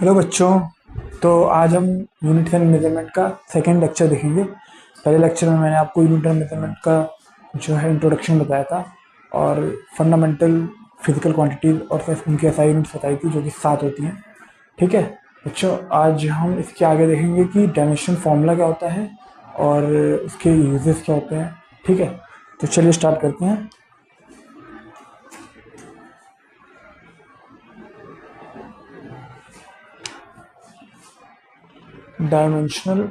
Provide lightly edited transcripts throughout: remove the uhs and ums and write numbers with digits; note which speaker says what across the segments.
Speaker 1: Hello बच्चों। तो आज हम यूनिट एंड मेजरमेंट का सेकंड लेक्चर देखेंगे। पहले लेक्चर में मैंने आपको यूनिट एंड मेजरमेंट का जो है इंट्रोडक्शन बताया था और फंडामेंटल फिजिकल क्वांटिटीज़ और फिर उनकी एसआई यूनिट्स बताई थी जो कि 7 होती हैं। ठीक है बच्चों, आज हम इसके आगे देखेंगे कि डायमेंशन फार्मूला क्या होता है और उसके यूजेस क्या होते हैं। ठीक है, तो चलिए स्टार्ट करते हैं। Dimensional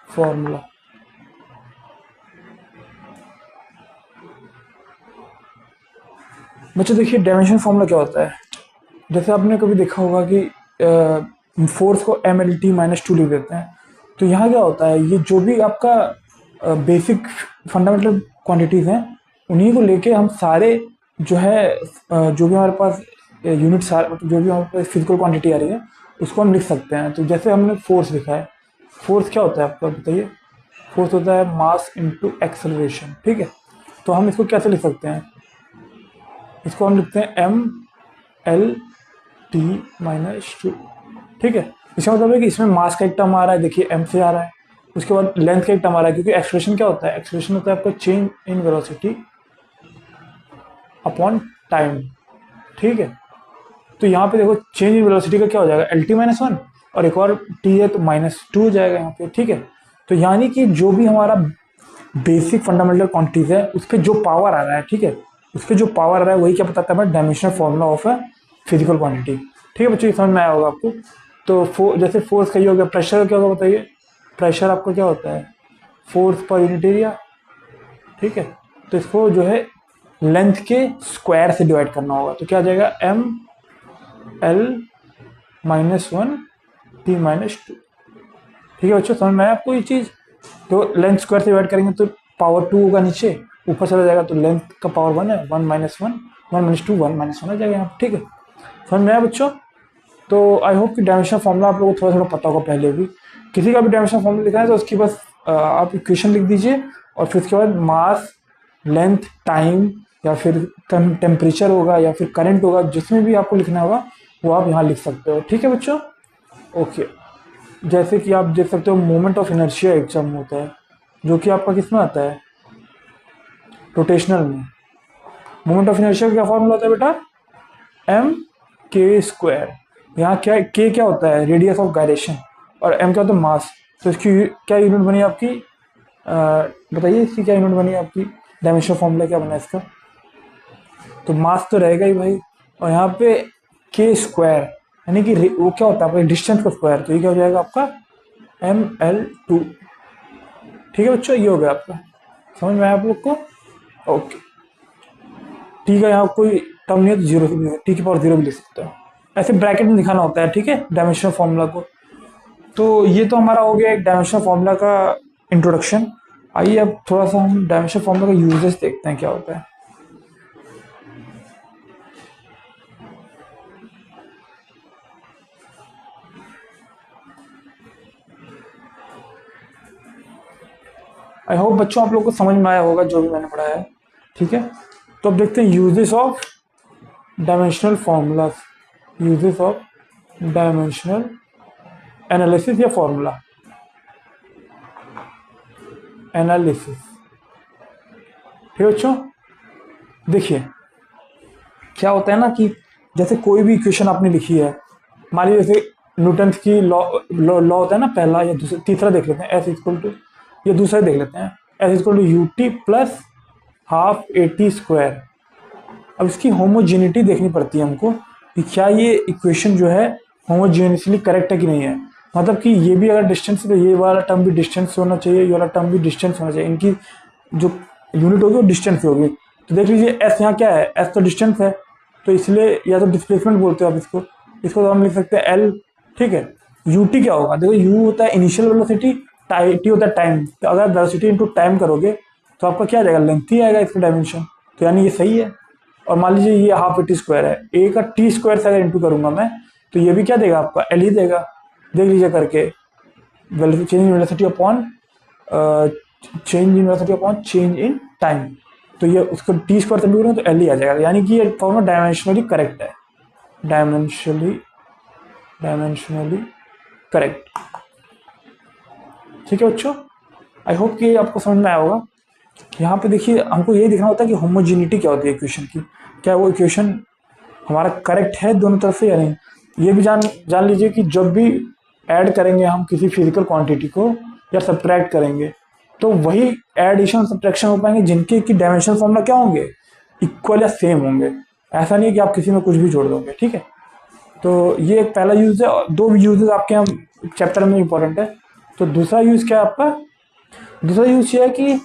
Speaker 1: formula. बच्चों देखिए, डायमेंशन फार्मूला क्या होता है। जैसे आपने कभी देखा होगा कि फोर्स को MLT-2 लिख देते हैं। तो यहाँ क्या होता है, ये जो भी आपका बेसिक फंडामेंटल क्वांटिटीज़ हैं उन्हीं को लेके हम सारे जो है जो भी हमारे पास यूनिट सारे मतलब जो भी हमारे पास फिजिकल क्वांटिटी आ रही है उसको हम लिख सकते हैं। तो जैसे हमने फोर्स लिखा है, फोर्स क्या होता है आपका बताइए। फोर्स होता है मास इंटू एक्सेलरेशन। ठीक है, तो हम इसको कैसे लिख सकते हैं, इसको हम लिखते हैं MLT-2। ठीक है, इसका मतलब है कि इसमें मास का एक टर्म आ रहा है, देखिए m से आ रहा है। उसके बाद लेंथ का एक टर्म आ रहा है, क्योंकि एक्सप्रेशन क्या होता है, एक्सप्रेशन होता है आपका change in velocity upon time. ठीक है, तो यहाँ पे देखो चेंज इन वेलोसिटी का क्या हो जाएगा, LT-1 और एक और t है तो -2 हो जाएगा यहाँ पे। ठीक है, तो यानी कि जो भी हमारा बेसिक फंडामेंटल क्वांटिटीज है उस पर जो पावर आ रहा है, ठीक है, उस पर जो पावर आ रहा है वही क्या बताता है, dimensional formula of a physical quantity. ठीक है बच्चों, ये समझ में आया होगा आपको। तो जैसे फोर्स का ये हो गया, प्रेशर का क्या होगा बताइए। प्रेशर आपका क्या होता है, फोर्स पर यूनिट एरिया। ठीक है, तो इसको जो है लेंथ के स्क्वायर से डिवाइड करना होगा, तो क्या आ जाएगा ML-1T-2। ठीक है बच्चों, समझ में आया आपको ये चीज़। तो लेंथ स्क्वायर से डिवाइड करेंगे तो पावर 2 होगा, नीचे ऊपर चला जाएगा तो लेंथ का पावर 1 है, 1 - 1 1 - 2 1 - 1 आ जाएगा यहाँ पे। ठीक है, समझ में आया बच्चों। तो आई होप कि डायमेंशन फॉर्मूला आप लोगों को थोड़ा थोड़ा पता होगा पहले भी। किसी का भी डायमेंशन फॉर्मूला लिखना है तो उसकी बस आप इक्वेशन लिख दीजिए और फिर उसके बाद मास, लेंथ, टाइम या फिर टेम्परेचर होगा या फिर करंट होगा, जिसमें भी आपको लिखना होगा वो आप यहाँ लिख सकते हो। ठीक है बच्चों, ओके। जैसे कि आप देख सकते हो मोमेंट ऑफ इनर्शिया एक टर्म होता है जो कि आपका किसमें आता है, रोटेशनल में। मोमेंट ऑफ इनर्शिया का क्या फॉर्मूला होता है बेटा, m(k²). यहाँ क्या k क्या होता है, रेडियस ऑफ गायरेशन, और m क्या होता है, मास। तो इसकी क्या यूनिट बनी आपकी, बताइए इसकी क्या यूनिट बनी आपकी, डायमेंशन फॉर्मूला क्या बना इसका। तो मास तो रहेगा ही भाई, और यहाँ पे k² यानी कि वो क्या होता है आपका डिस्टेंस का स्क्वायर, तो ये क्या हो जाएगा आपका ML2। ठीक है बच्चों, ये हो गया आपका, समझ में आया आप लोग को। ओके, टी का यहाँ कोई टर्म नहीं है तो जीरो से भी टी की पावर 0 भी लिख सकते हो, ऐसे ब्रैकेट में दिखाना होता है। ठीक है, डायमेंशनल फार्मूला को। तो ये तो हमारा हो गया एक डायमेंशनल फार्मूला का इंट्रोडक्शन। आइए अब थोड़ा सा हम डायमेंशनल फार्मूला का यूजेस देखते हैं क्या होता है। आई होप बच्चों आप लोग को समझ में आया होगा जो भी मैंने पढ़ाया है। ठीक है, तो अब देखते हैं uses of dimensional formulas, uses of dimensional analysis या फॉर्मूला एनालिसिस। ठीक है बच्चों, देखिए क्या होता है ना कि जैसे कोई भी इक्वेशन आपने लिखी है, मान लीजिए जैसे न्यूटन की लॉ लॉ होता है ना, पहला या दूसरा, तीसरा देख लेते हैं, एस इक्वल टू, या दूसरा देख लेते हैं, S equal to UT plus half AT²। अब इसकी होमोजेनिटी देखनी पड़ती है हमको कि क्या ये इक्वेशन जो है होमोजेनियसली करेक्ट है कि नहीं है। मतलब कि ये भी अगर डिस्टेंस है तो ये वाला टर्म भी डिस्टेंस होना चाहिए, ये वाला टर्म भी डिस्टेंस होना चाहिए, इनकी जो यूनिट होगी वो डिस्टेंस होगी। तो देख लीजिए एस यहाँ क्या है, एस तो डिस्टेंस है, तो इसलिए या तो डिस्प्लेसमेंट बोलते हो आप इसको, इसको तो हम लिख सकते हैं एल। ठीक है, यूटी क्या होगा, देखो यू होता है इनिशियल वेलोसिटी, टी होता है टाइम। तो अगर वेलोसिटी इंटू टाइम करोगे तो आपका क्या आ जाएगा, लेंथ ही आएगा इसका डायमेंशन। तो यानी ये सही है। और मान लीजिए ये हाफ AT² है, ए का T² से अगर इंटू करूंगा मैं तो ये भी क्या देगा आपका, एल ही देगा। देख लीजिए करके, change in velocity upon change in time, तो ये उसको T² से भी करूँगा तो एल ही आ जाएगा, यानी कि ये फॉर्मूला डायमेंशनली करेक्ट है। Dimensionally correct. ठीक है बच्चों, आई होप कि आपको समझ में आया होगा। यहाँ पे देखिए हमको यही देखना होता है कि होमोजेनिटी क्या होती है इक्वेशन की, क्या वो इक्वेशन हमारा करेक्ट है दोनों तरफ से या नहीं। ये भी जान लीजिए कि जब भी ऐड करेंगे हम किसी फिजिकल क्वांटिटी को या सब्ट्रैक्ट करेंगे तो वही एडिशन सब्ट्रैक्शन हो पाएंगे जिनके की डायमेंशन फॉर्मूला क्या होंगे, इक्वल या सेम होंगे। ऐसा नहीं है कि आप किसी में कुछ भी जोड़ दोगे। ठीक है, तो ये एक पहला यूज है। दो यूजेस आपके यहाँ चैप्टर में इंपॉर्टेंट है। तो दूसरा यूज क्या है आपका, दूसरा यूज ये है कि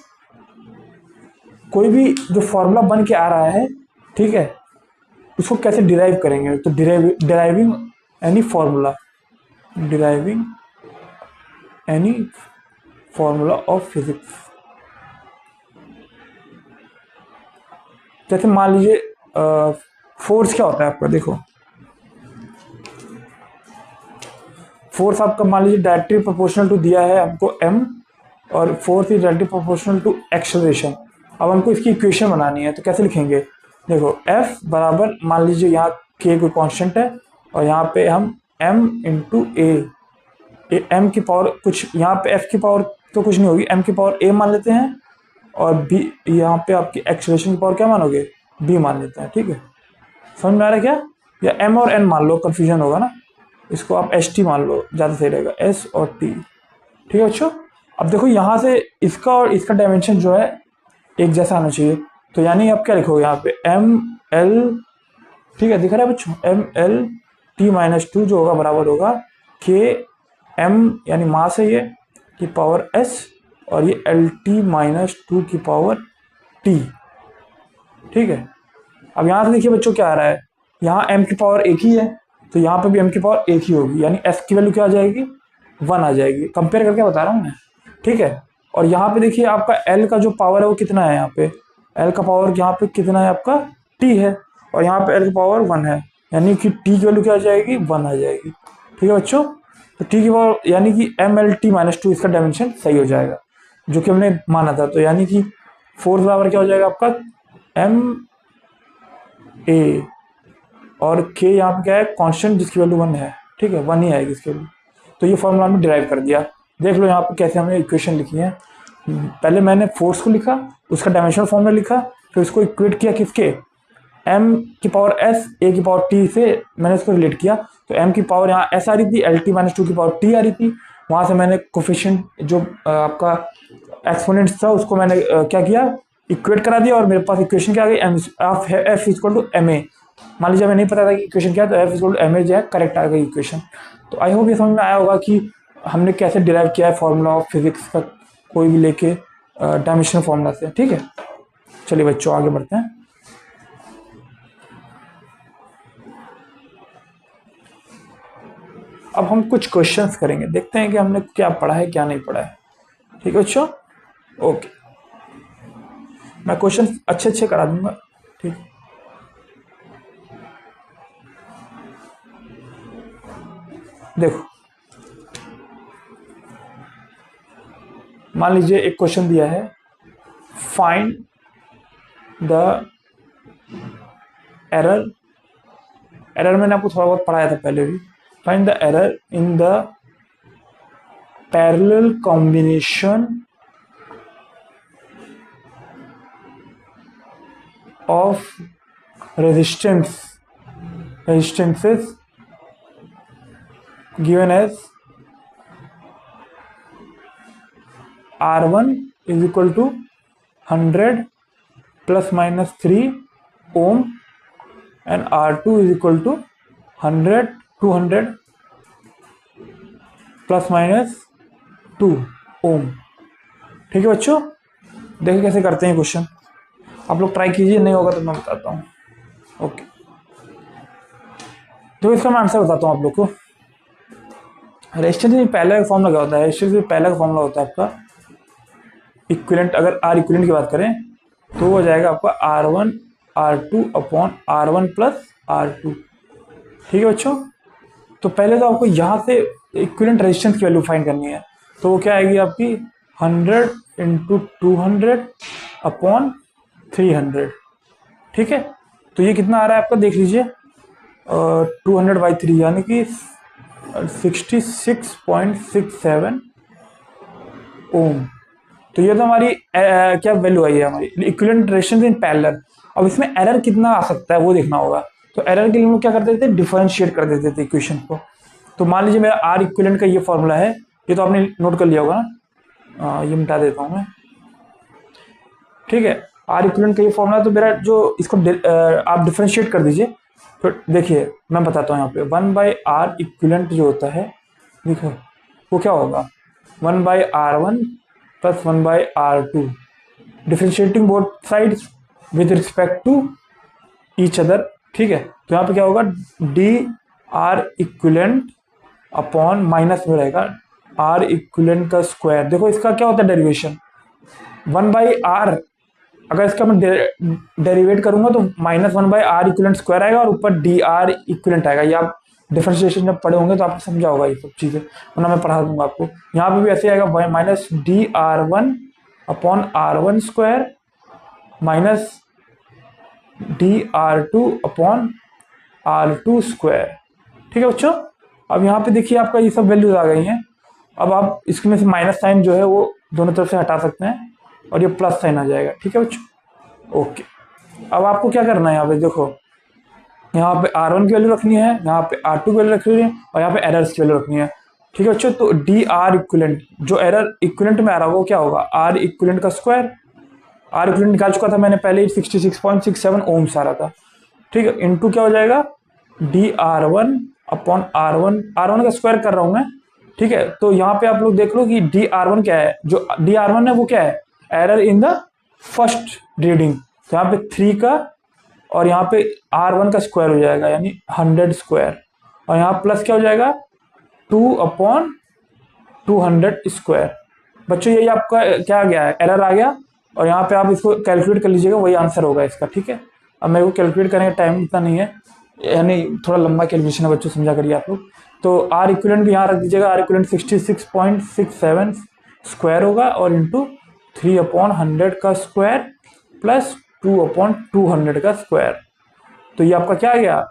Speaker 1: कोई भी जो फॉर्मूला बन के आ रहा है, ठीक है, उसको कैसे डिराइव करेंगे। तो deriving any formula, deriving any formula of physics. जैसे मान लीजिए फोर्स क्या होता है आपका, देखो फोर्स आपका मान लीजिए डायरेक्टली प्रोपोर्शनल टू दिया है हमको m, और force is directly proportional to acceleration. अब हमको इसकी इक्वेशन बनानी है तो कैसे लिखेंगे, देखो F बराबर मान लीजिए यहाँ k कोई कांस्टेंट है और यहाँ पे हम m इंटू ए m की पावर कुछ, यहाँ पे f की पावर तो कुछ नहीं होगी, m की पावर a मान लेते हैं और b यहाँ पे आपकी एक्सेलरेशन की पावर क्या मानोगे, b मान लेते हैं। ठीक है, समझ में आ रहा है क्या, या m और n मान लो, कंफ्यूजन होगा ना, इसको आप एस टी मान लो, ज़्यादा सही रहेगा, एस और टी। ठीक है बच्चों, अब देखो यहाँ से इसका और इसका डायमेंशन जो है एक जैसा आना चाहिए। तो यानी आप क्या लिखोगे यहाँ पे एम एल, ठीक है दिख रहा है बच्चों, M L T minus two जो होगा बराबर होगा के एम यानी मास है ये की पावर एस, और ये एल टी माइनस टू की पावर टी। ठीक है, अब यहाँ से देखिए बच्चों क्या आ रहा है, यहाँ m की पावर एक ही है तो यहाँ पे भी m की पावर एक ही होगी, यानी s की वैल्यू क्या आ जाएगी, 1 आ जाएगी। कंपेयर करके बता रहा हूँ मैं। ठीक है, और यहाँ पे देखिए आपका l का जो पावर है वो कितना है, यहाँ पे l का पावर यहाँ पे कितना है आपका t है, और यहाँ पे l की पावर 1 है, यानी कि t की वैल्यू क्या आ जाएगी, 1 आ जाएगी। ठीक है बच्चों, तो t की पावर यानी कि M L T minus two इसका डायमेंशन सही हो जाएगा जो कि हमने माना था। तो यानी कि फोर्स बराबर क्या हो जाएगा आपका एम ए, और k यहाँ पे क्या है कांस्टेंट जिसकी वैल्यू 1 है। ठीक है, 1 ही आएगी इसकी वैल्यू। तो ये फॉर्मूला हमने डिराइव कर दिया। देख लो यहाँ पे कैसे हमने इक्वेशन लिखी है। पहले मैंने फोर्स को लिखा, उसका डायमेंशनल फॉर्मूला लिखा, फिर उसको इक्वेट किया किसके, m की पावर s a की पावर t से मैंने इसको रिलेट किया। तो m की पावर यहाँ s आ रही थी, एल टी माइनस टू की पावर t आ रही थी। वहाँ से मैंने कोफिशिएंट जो आपका एक्सपोनेंट्स था उसको मैंने क्या किया, इक्वेट करा दिया, और मेरे पास इक्वेशन क्या आ गई, F equal to M A. मान लीजिए हमें नहीं पता था कि इक्वेशन क्या है, तो F equal to M A जो है करेक्ट आ गई इक्वेशन। तो आई होप ये समझ में आया होगा कि हमने कैसे डिराइव किया है फॉर्मूला ऑफ फिजिक्स का, कोई भी लेके डायमेंशनल फॉर्मूला से। ठीक है, चलिए बच्चों आगे बढ़ते हैं। अब हम कुछ क्वेश्चंस करेंगे, देखते हैं कि हमने क्या पढ़ा है क्या नहीं पढ़ा है। ठीक है बच्चों, ओके, मैं क्वेश्चन अच्छे अच्छे करा दूंगा। ठीक, देखो मान लीजिए एक क्वेश्चन दिया है, फाइंड द एरर, एरर मैंने आपको थोड़ा बहुत पढ़ाया था पहले भी, find the error in the parallel combination of resistances given as R1 is equal to 100 plus minus 3 ohm and R2 is equal to 200 plus minus 2 ohm। ठीक है बच्चों, देखिए कैसे करते हैं क्वेश्चन, आप लोग ट्राई कीजिए, नहीं होगा तो मैं बताता हूँ। ओके, तो इसका मैं आंसर बताता हूँ आप लोग को। रेजिस्टेंस में पहले का फॉर्मूला क्या होता है, रेजिस्टेंस में पहला का फॉर्मूला होता है आपका इक्विवेलेंट। अगर आर इक्विवेलेंट की बात करें तो हो जाएगा आपका R1 R2 upon R1 plus R2। ठीक है बच्चों, तो पहले तो आपको यहाँ से इक्विवेलेंट रेजिस्टेंस की वैल्यू फाइंड करनी है। तो वो क्या आएगी आपकी 100 इंटू 200 अपॉन 300। ठीक है, तो ये कितना आ रहा है आपका, देख लीजिए 200/3 यानी कि 66.67 ओम। तो ये तो हमारी क्या वैल्यू आई है हमारी इक्विवेलेंट रेजिस्टेंस इन पैरेलल। अब इसमें एरर कितना आ सकता है वो देखना होगा। तो एरर के लिए हम लोग क्या करते थे, डिफरेंशिएट कर देते थे इक्वेशन को। तो मान लीजिए मेरा आर इक्विवेलेंट का ये फॉर्मूला है, ये तो आपने नोट कर लिया होगा ना, ये मिटा देता हूँ मैं, ठीक है। आर इक्विवेलेंट का ये फॉर्मूला, तो मेरा जो इसको आप डिफरेंशिएट कर दीजिए। तो देखिए मैं बताता हूँ यहाँ पे 1/r इक्विवेलेंट जो होता है, देखो वो क्या होगा, 1/r1 plus 1/r2, differentiating both sides with respect to each other, ठीक है। तो यहाँ पे क्या होगा, D R equivalent upon minus में रहेगा आर इक्विवेलेंट का स्क्वायर। देखो इसका क्या होता है डेरिवेशन, 1/r, अगर इसका मैं डेरिवेट करूंगा तो -1/r इक्विवेलेंट स्क्वायर आएगा और ऊपर डी आर इक्विवेलेंट आएगा। ये आप डिफरेंशिएशन जब पढ़े होंगे तो आपको समझा होगा ये सब चीज़ें, वरना मैं पढ़ा दूंगा आपको। यहाँ पे भी ऐसे आएगा -dr1 upon r1 square minus dr2 upon r2 square, ठीक है बच्चों। अब यहाँ पे देखिए आपका ये सब वैल्यूज आ गई हैं। अब आप इसमें से माइनस साइन जो है वो दोनों तरफ से हटा सकते हैं और ये प्लस साइन आ जाएगा, ठीक है बच्चों। ओके, अब आपको क्या करना है, यहाँ पे देखो, यहाँ पे R1 की वैल्यू रखनी है, यहाँ पे R2 की वैल्यू रखनी है और यहाँ पे एरर्स की वैल्यू रखनी है, ठीक है बच्चों। तो डी आर इक्विवेलेंट, जो एरर इक्विवेलेंट में आ रहा होगा वो क्या होगा, आर इक्विवेलेंट का स्क्वायर। आर इक्विवेलेंट निकाल चुका था मैंने पहले ही, 66.67 ओम्स आ रहा था, ठीक है। इनटू क्या हो जाएगा, D R one upon R one का स्क्वायर कर रहा हूँ मैं, ठीक है। तो यहाँ पे आप लोग देख लो कि डी आर वन क्या है, जो डी आर वन है वो क्या है, error in the first reading. तो यहाँ पे 3 का और यहाँ पे R1 का स्क्वायर हो जाएगा यानी 100 स्क्वायर, और यहाँ प्लस क्या हो जाएगा 2/200 स्क्वायर। बच्चों यही आपका क्या आ गया है, एरर आ गया, और यहाँ पे आप इसको कैलकुलेट कर लीजिएगा, वही आंसर होगा इसका, ठीक है। अब मेरे को कैलकुलेट करने का टाइम इतना नहीं है, यानी थोड़ा लंबा कैलकुलेशन है बच्चों, समझा करिए आप लोग। तो आर इक्विवेलेंट भी यहाँ रख दीजिएगा, आर इक्विवेलेंट 66.67 स्क्वायर होगा और इंटू 3/100 का स्क्वायर प्लस 2/200 का स्क्वायर। तो ये आपका क्या आ गया,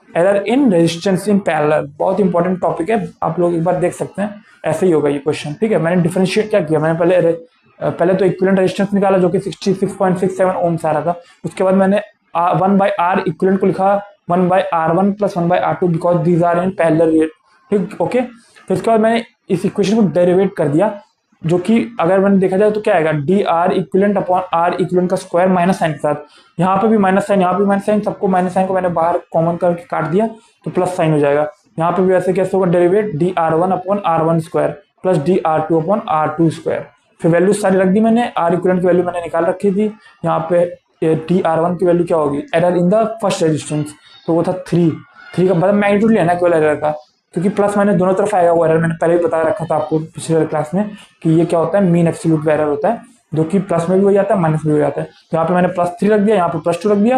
Speaker 1: error in resistance in parallel. बहुत इंपॉर्टेंट टॉपिक है, आप लोग एक बार देख सकते हैं, ऐसे ही होगा ये क्वेश्चन, ठीक है। मैंने डिफरेंशिएट क्या किया, मैंने पहले तो इक्विवेलेंट रेजिस्टेंस निकाला जो कि 66.67 ओम्स आ रहा था। उसके बाद मैंने 1/r इक्विवेलेंट को लिखा 1/r1 plus 1/r2 because these are in parallel, ठीक, ओके। फिर उसके बाद मैंने इस इक्वेशन को डेरिवेट कर दिया, जो कि अगर मैंने देखा जाए तो क्या आएगा, D R equivalent upon R equivalent का स्क्वायर माइनस साइन के साथ, यहाँ पे भी माइनस साइन, यहाँ पे माइनस साइन, सबको माइनस साइन को मैंने बाहर कॉमन करके काट दिया तो प्लस साइन हो जाएगा। यहाँ पे भी ऐसे कैसे होगा, derivate D R one upon R one square plus D R two upon R two square. फिर वैल्यू सारी रख दी मैंने, आर इक्विवेलेंट की वैल्यू मैंने निकाल रखी थी। यहाँ पे डी आर वन की वैल्यू क्या होगी, error in the first resistance, तो वो था 3 का मतलब मैग्नीट्यूड लेना केवल एरर का, क्योंकि प्लस माइनस दोनों तरफ आएगा वो एरर, मैंने पहले ही बता रखा था आपको पिछले क्लास में कि ये क्या होता है, मीन एब्सोल्यूट एरर होता है, जो कि प्लस में भी हो जाता है माइनस में भी हो जाता है। तो यहाँ पे मैंने +3 रख दिया, यहाँ पे +2 रख दिया,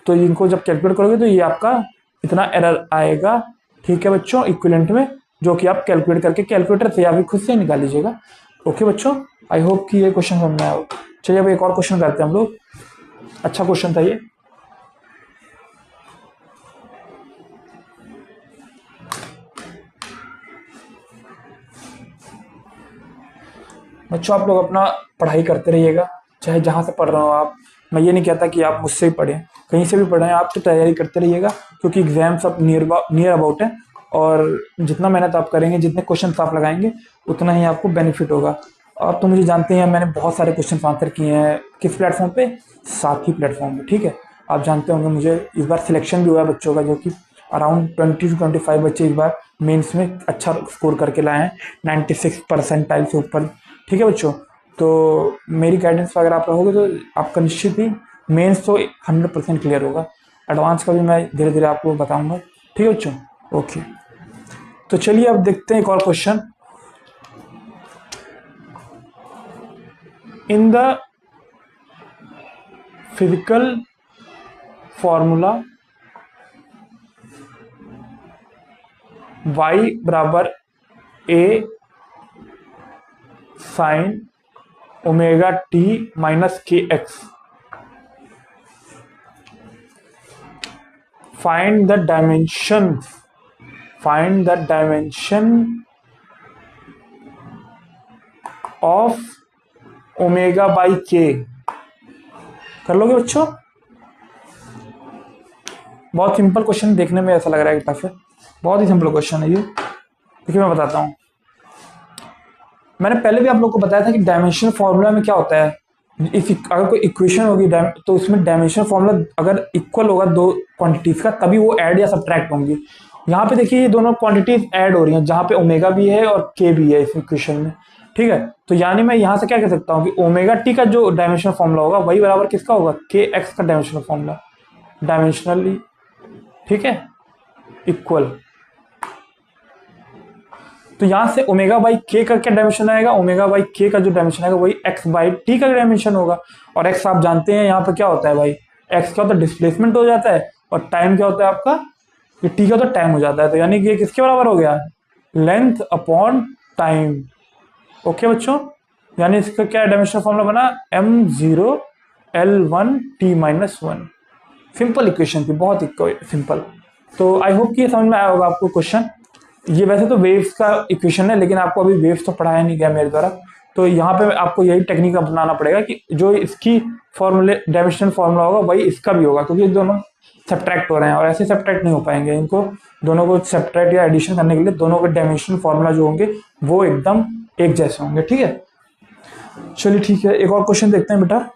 Speaker 1: तो इनको जब कैलकुलेट करोगे तो ये आपका इतना एरर आएगा, ठीक है बच्चों, इक्विवेलेंट में, जो कि आप कैलकुलेट करके कैलकुलेटर से या फिर खुद से निकाल लीजिएगा। ओके बच्चों, आई होप कि ये क्वेश्चन समझ में आया हो। चलिए अब एक और क्वेश्चन करते हैं हम लोग, अच्छा क्वेश्चन था ये। बच्चों आप लोग अपना पढ़ाई करते रहिएगा, चाहे जहाँ से पढ़ रहे हो आप, मैं ये नहीं कहता कि आप मुझसे ही पढ़ें, कहीं से भी पढ़ें, आप तो तैयारी करते रहिएगा, क्योंकि एग्जाम सब नियर अबाउट है, और जितना मेहनत आप करेंगे, जितने क्वेश्चन आप लगाएंगे, उतना ही आपको बेनिफिट होगा। आप तो मुझे जानते हैं, मैंने बहुत सारे क्वेश्चन आंसर किए हैं, किस प्लेटफॉर्म पे, साथी प्लेटफॉर्म पे, ठीक है। आप जानते होंगे मुझे इस बार सिलेक्शन भी हुआ है बच्चों का, जो कि अराउंड 20 to 25 बच्चे इस बार मेंस में अच्छा स्कोर करके लाए हैं, 96 परसेंटाइल से ऊपर, ठीक है बच्चों। तो मेरी गाइडेंस अगर आप रहोगे तो आपका निश्चित ही मेंस तो 100% क्लियर होगा, एडवांस का भी मैं धीरे धीरे आपको बताऊंगा, ठीक है बच्चों। ओके, तो चलिए अब देखते हैं एक और question. In the physical formula y बराबर a sine omega t minus k x, find the dimension of omega by k. कर लोगे बच्चों? बहुत सिंपल क्वेश्चन, देखने में ऐसा लग रहा है कि टफ है, बहुत ही सिंपल क्वेश्चन है ये। देखिए मैं बताता हूँ, मैंने पहले भी आप लोग को बताया था कि डायमेंशन फॉर्मूला में क्या होता है। अगर कोई इक्वेशन होगी तो उसमें डायमेंशन फॉर्मूला अगर इक्वल होगा दो क्वांटिटीज का, तभी वो ऐड या सब्ट्रैक्ट होंगी। यहाँ पे देखिए ये दोनों क्वांटिटीज ऐड हो रही हैं, जहाँ पे ओमेगा भी है और के भी है इस इक्वेशन में, ठीक है। तो यानी मैं यहाँ से क्या कह सकता हूँ कि ओमेगा टी का जो डायमेंशनल फॉर्मूला होगा वही बराबर किसका होगा, के एक्स का डायमेंशनल फॉर्मूला, डायमेंशनली, ठीक है, इक्वल। तो यहां से ओमेगा बाई के का क्या डायमेंशन आएगा, ओमेगा बाई के का जो डायमेंशन आएगा वही एक्स बाई टी का डायमेंशन होगा। और एक्स आप जानते हैं यहाँ पे क्या होता है भाई, एक्स क्या होता है, डिस्प्लेसमेंट हो जाता है, और टाइम क्या होता है आपका, ये टी का तो टाइम हो जाता है। तो यानी कि ये किसके बराबर हो गया, लेंथ अपॉन टाइम। ओके बच्चों, यानी इसका क्या डायमेंशन फॉर्मूला बना, m0l1t-1। सिंपल इक्वेशन थी, बहुत ही सिंपल। तो आई होप कि ये समझ में आया होगा आपको क्वेश्चन। ये वैसे तो वेव्स का इक्वेशन है, लेकिन आपको अभी वेव्स तो पढ़ाया नहीं गया मेरे द्वारा, तो यहाँ पे आपको यही टेक्निक अपनाना पड़ेगा कि जो इसकी फॉर्मूले डायमेंशन फॉर्मूला होगा वही इसका भी होगा, क्योंकि दोनों सब्ट्रैक्ट हो रहे हैं और ऐसे सब्ट्रैक्ट नहीं हो पाएंगे। इनको दोनों को सब्ट्रैक्ट या एडिशन करने के लिए दोनों के डायमेंशन फॉर्मूला जो होंगे वो एकदम एक जैसे होंगे, ठीक है। चलिए ठीक है, एक और क्वेश्चन देखते हैं बेटा।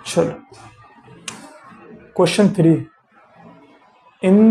Speaker 1: चलो क्वेश्चन 3, इन द